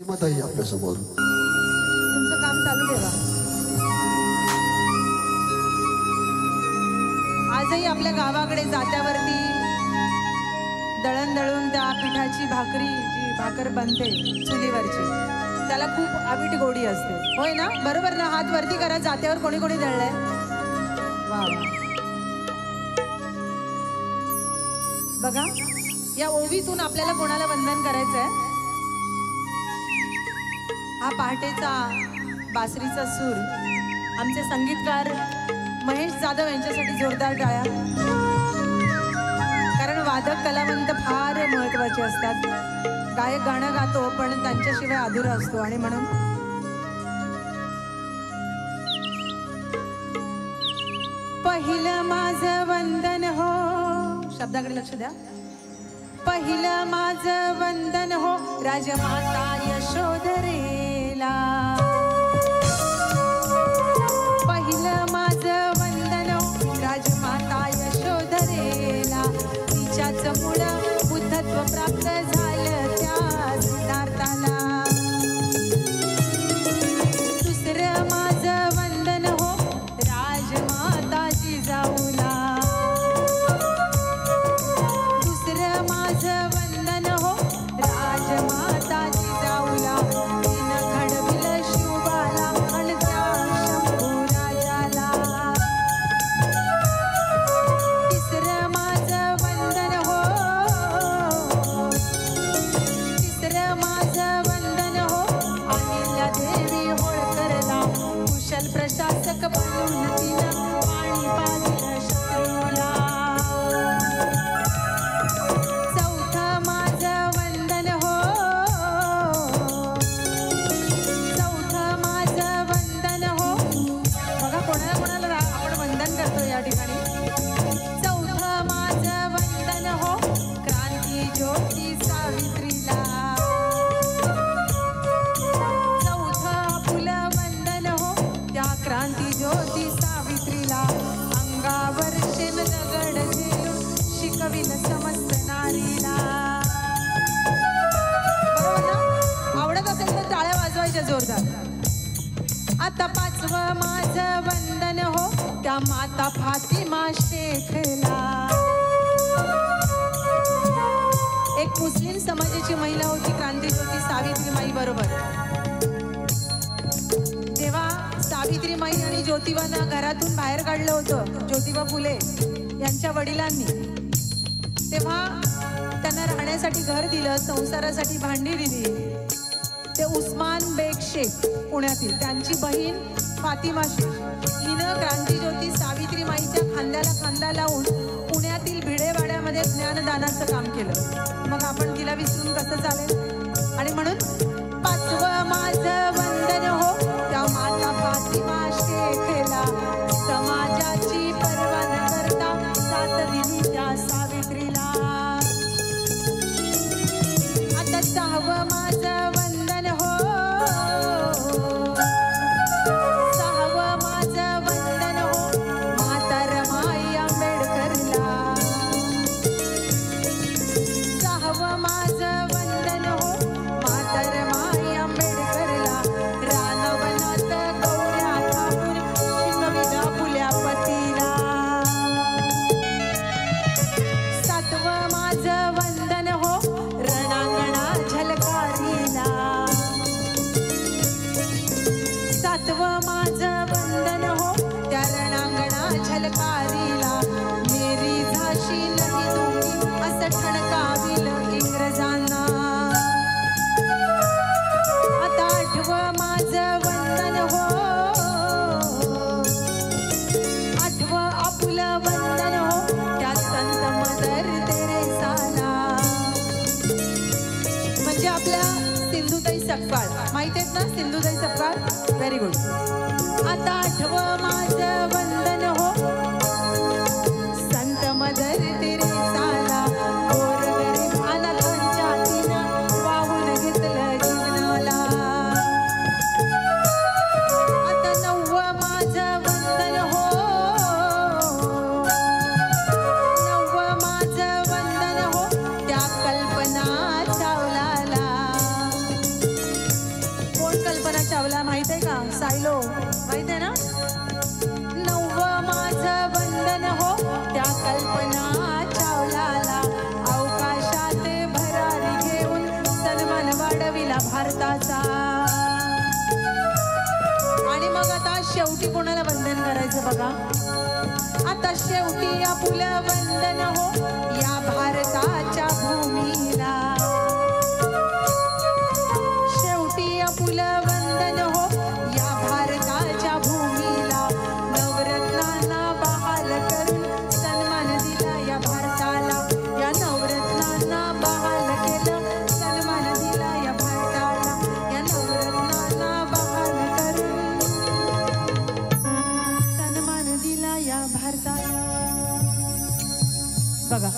मताई आपल्यासमोर तुमचं काम चालू ठेवा. आजही आपल्या गावाकडे जात्यावरती दळण दळून त्या पिठाची भाकरी जी भाकर बनते चुलीवरची त्याला खूप आवीट गोडी असते. होय ना? बरोबर ना? हात वरती करा. जात्यावर कोणी कोणी दळलंय? वा वा. बघा, या ओवीतून आपल्याला कोणाला वंदन करायचंय? हा पहाटेचा बासरीचा सूर आमचे संगीतकार महेश जाधव यांच्यासाठी जोरदार टाळ्या. कारण वादक कलावंत फार महत्वाचे असतात. गायक गाणं गातो पण त्यांच्याशिवाय अधुरा असतो आणि म्हणून पहिलं माझं वंदन हो, शब्दाकडे लक्ष द्या. पहिलं माझं वंदन हो राजमाता यशोधरेला. पहिलं माझं वंदन हो राजमाता यशोधरेला. तिच्याच मुळं बुद्धत्व प्राप्त झालं त्या सिद्धार्थाला. दुसरं माझं वंदन हो राजमाता जिजाऊला. दुसरं माझं वंदन हो राजमाता जिजाऊला. तिनं घडविलं शिवबाला आणि त्या शंभू राजाला. तिसरं माझं वंदन हो, तिसरं माझं वंदन हो अहिल्या देवी होळकरला. कुशल प्रशासक बनून तिनं पाणी पाजलं शत्रूला. चौथं माझं वंदन हो, चौथं माझं वंदन हो. बघा कोणाला कोणाला आपण वंदन करतो या ठिकाणी. चौथं माझं वंदन हो क्रांती ज्योती सावित्रीला. चौथं फुलं वंदन हो त्या क्रांती ज्योती सावित्रीला. अंगावर शेण दगड झेलून शिकविन समस्त नारीला. बरोबर ना? आवडत असेल तर टाळ्या वाजवायच्या जोरदार. आता पाचवं माझं वंदन हो त्या माता फातिमा शेखला. एक मुस्लिम समाजाची महिला होती क्रांतीज्योती सावित्रीमाई बरोबर. तेव्हा सावित्रीमाई आणि ज्योतिबांना घरातून बाहेर काढलं होतं ज्योतिबा फुले यांच्या वडिलांनी. तेव्हा त्यांना राहण्यासाठी घर दिलं, संसारासाठी भांडी दिली. ते उस्मान बेग शेख पुण्यातील, त्यांची बहीण फातिमा शेख हिनं क्रांतीज्योती सावित्रीमाईच्या खांद्याला खांदा लावून पुण्यातील भिडेवाड्यामध्ये ज्ञानदानाचं काम केलं. मग आपण तिला विसरून कसं चालेल? आणि म्हणून पाचवं माझं वंदन हो त्या माता फातिमा शेखला. समाजाची पर्वा न करता साथ दिली त्या सावित्रीला. आता सहावं माझं वंदन हो, सहावं माझं वंदन हो माता रमाई आंबेडकरला. सहावं माझं वंदन हो माता रमाई आंबेडकरला. रानवनात गौऱ्या ठाकूर शिकविला फुल्या पतीला. सातवं माझं वंदन हो रणांगणा झलकारीला. सातवं माझं वंदन हो त्या रणांगणा झलकारीला. मेरी झाशी नाही दूंगी असं ठणकाविल इंग्रजांना. आता आठवं माझं वंदन हो, आठवं आपुलं वंदन हो त्या संत मदर तेरेसाला. म्हणजे आपल्या सिंधुताई सपकाळ माहिती आहेत ना? Sindhutai Sapkal, very good. आता आठवं माझं वंदन हो संत मदर तेरेसाला. गोरगरीब अनाथांच्या तिनं वाहून घेतलं जीवनाला. आता नववं माझं वंदन हो, नववं माझं वंदन हो त्या कल्पना चावलाला. या भारताचा. आणि मग आता शेवटी कोणाला वंदन करायचं बघा. आता शेवटी आपुलं वंदन हो या भारताच्या भूमीला. शेवटी आपुलं वंदन हो या भारताच्या भूमीला. नवरत्नांना बहाल करून सन्मान दिला या भारताला. या नवरत्नांना बहाल केलं, सन्मान दिला या भारताला. या नवरत्नांना बहाल करून सन्मान दिला या भारताला. बघा,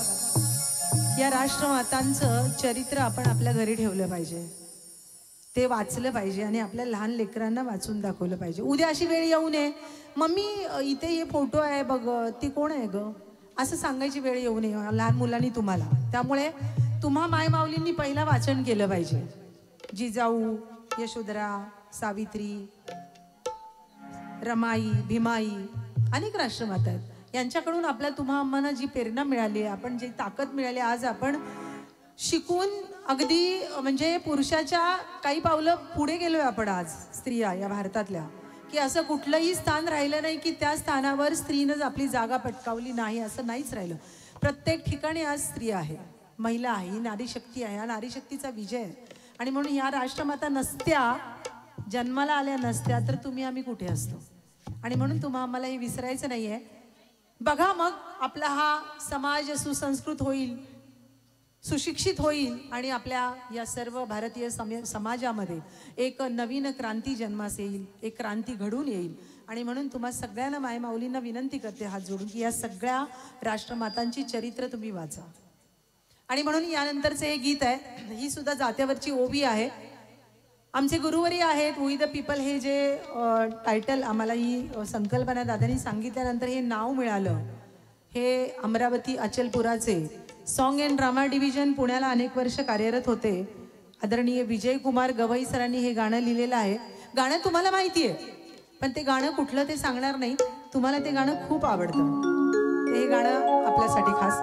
या राष्ट्रमातांचं चरित्र आपण आपल्या घरी ठेवलं पाहिजे, ते वाचलं पाहिजे आणि आपल्या लहान लेकरांना वाचून दाखवलं पाहिजे. उद्या अशी वेळ येऊ नये, मम्मी इथे हे फोटो आहे बघ, ती कोण आहे ग, असं सांगायची वेळ येऊ नये लहान मुलांनी तुम्हाला. त्यामुळे तुम्हा मायमाऊलींनी पहिला वाचन केलं पाहिजे. जिजाऊ, यशोधरा, सावित्री, रमाई, भीमाई, अनेक राष्ट्रमाता आहेत. यांच्याकडून आपल्या तुम्हा आम्हाला जी प्रेरणा मिळाली आहे, आपण जी ताकद मिळाली, आज आपण शिकून अगदी म्हणजे पुरुषाच्या काही पावलं पुढे गेलोय आपण आज स्त्रिया या भारतातल्या, की असं कुठलंही स्थान राहिलं नाही की त्या स्थानावर स्त्रीनं आपली जागा पटकावली नाही, असं नाहीच राहिलं. प्रत्येक ठिकाणी आज स्त्री आहे, महिला आहे, ही नारी शक्ती आहे. हा नारी शक्तीचा विजय आहे. आणि म्हणून ह्या राष्ट्रमाता नसत्या, जन्माला आल्या नसत्या तर तुम्ही आम्ही कुठे असतो. आणि म्हणून तुम्हा आम्हाला हे विसरायचं नाहीये. बघा, मग आपला हा समाज सुसंस्कृत होईल, सुशिक्षित होईल आणि आपल्या या सर्व भारतीय समाजामध्ये एक नवीन क्रांती जन्मास येईल, एक क्रांती घडून येईल. आणि म्हणून तुम्हा सगळ्यांना मायमाऊलींना विनंती करते हात जोडून की या सगळ्या राष्ट्रमातांची चरित्र तुम्ही वाचा. आणि म्हणून यानंतरचे हे गीत आहे, ही सुद्धा जात्यावरची ओवी आहे. आमचे गुरुवरी आहेत वी द पीपल, हे जे टायटल आम्हाला ही संकल्पना दादांनी सांगितल्यानंतर हे नाव मिळालं. हे अमरावती अचलपुराचे सॉन्ग अँड ड्रामा डिव्हिजन पुण्याला अनेक वर्ष कार्यरत होते. आदरणीय विजय कुमार गवई सरांनी हे गाणं लिहिलेलं आहे. गाणं तुम्हाला माहिती आहे, पण ते गाणं कुठलं ते सांगणार नाही. तुम्हाला ते गाणं खूप आवडतं. ते हे गाणं आपल्यासाठी खास